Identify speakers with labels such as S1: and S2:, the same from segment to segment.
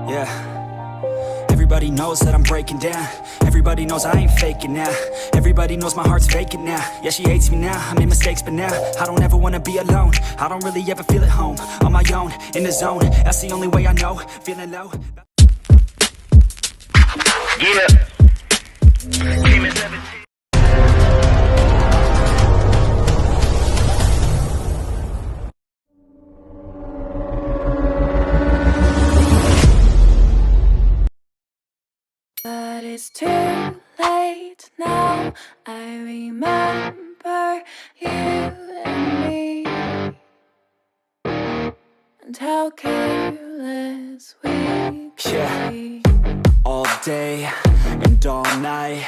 S1: Yeah. Everybody knows that I'm breaking down. Everybody knows I ain't faking now. Everybody knows my heart's vacant now. Yeah, she hates me now, I made mistakes but now I don't ever wanna be alone. I don't really ever feel at home. On my own, in the zone, that's the only way I know. Feeling low.
S2: Yeah. Came in 17.
S3: But it's too late now. I remember you and me, and how careless we could be.
S1: All day and all night,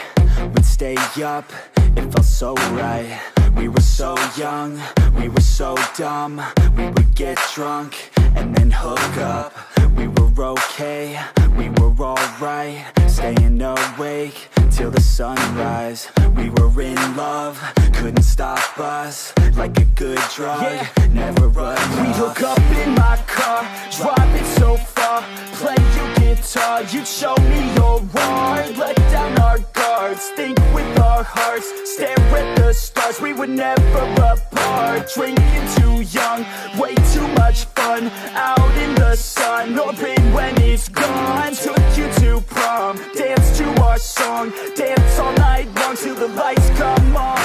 S1: we'd stay up, it felt so right. We were so young, we were so dumb. We would get drunk and then hook up. We were okay, we were alright, staying awake till the sunrise. We were in love, couldn't stop us, like a good drug, never enough.
S4: We hook up in my car, driving so far, play your guitar, you'd show me your art, let down our guards, think with our hearts, stare at the stars, we were never apart, drinking too young, way too much fun, out in the sun, open when it's gone, took you to prom, dance to our song, dance all night long till the lights come on.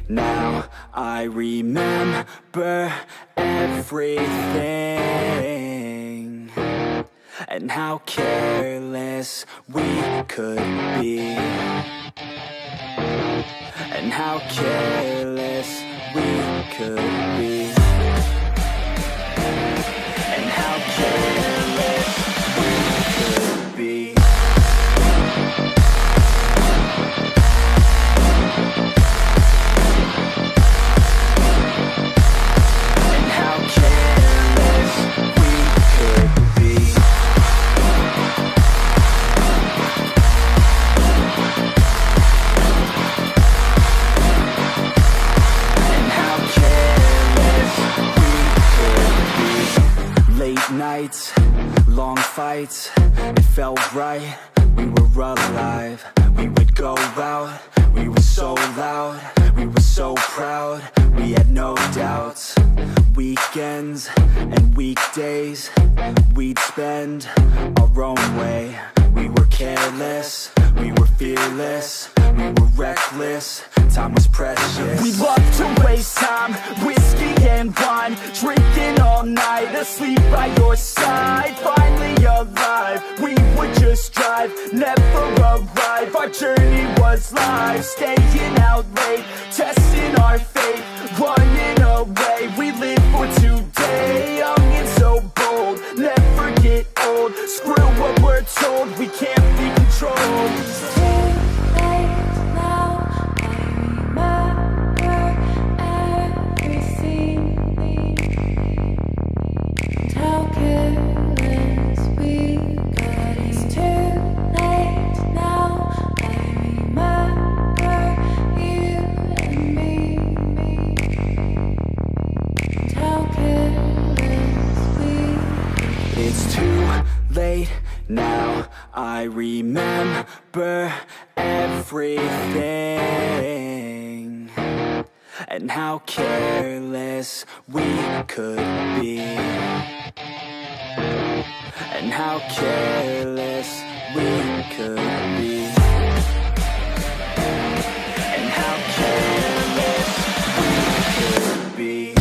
S1: Now I remember everything, and how careless we could be, and how careless we could be, and how careless we could be. Nights, long fights, it felt right, we were alive. We would go out, we were so loud, we were so proud, we had no doubts. Weekends and weekdays, we'd spend our own way. We were careless, we were fearless, we were reckless, time was precious.
S4: We loved to waste time, whiskey and wine, drinking all night, asleep by your side. Finally alive, we would just drive, never arrive. Our journey was live, staying out late, testing our fate, running away. We live for today, young and so bold, never get old. Screw what we're told, we can't be controlled.
S1: Now I remember everything, and how careless we could be, and how careless we could be, and how careless we could be.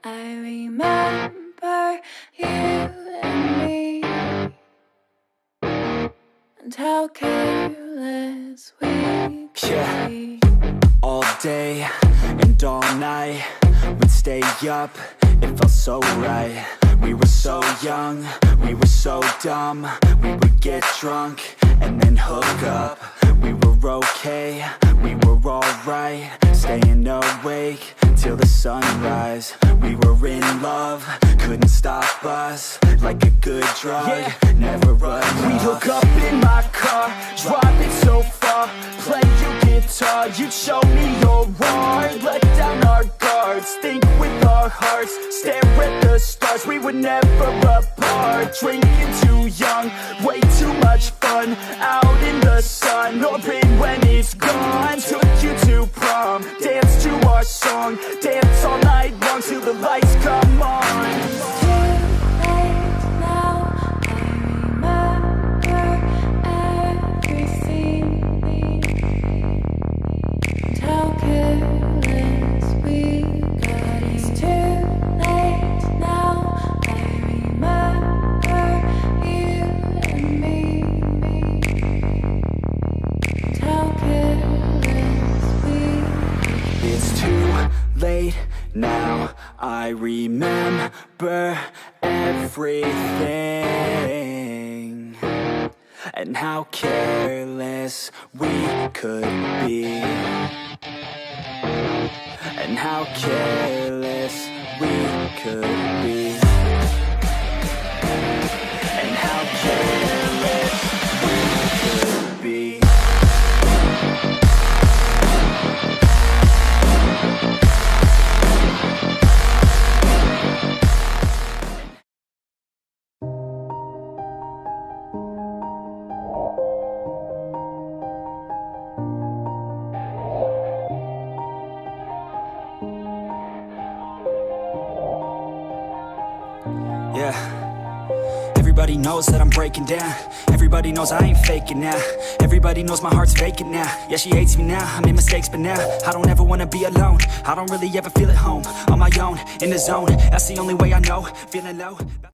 S3: I remember you and me, and how careless we could be.
S1: All day and all night, we'd stay up, it felt so right. We were so young, we were so dumb. We would get drunk and then hook up. We were okay, we were alright, staying awake till the sunrise. We were in love, couldn't stop us. Like a good drug, never run off.
S4: We'd hook up in my car, drive it so far, play your guitar, you'd show me your art. Let down our guards, think with our hearts, stare at the stars. We were never apart, drinking too young, way too much fun. Out in the sun, open when it's gone. Took you to prom, dance to our song, dance all night long till the lights come on.
S1: Now I remember everything, and how careless we could be, and how careless we could be, and how careless we could be. Yeah, everybody knows that I'm breaking down. Everybody knows I ain't faking now. Everybody knows my heart's vacant now. Yeah, she hates me now, I made mistakes but now I don't ever wanna be alone. I don't really ever feel at home, on my own, in the zone. That's the only way I know, feeling low.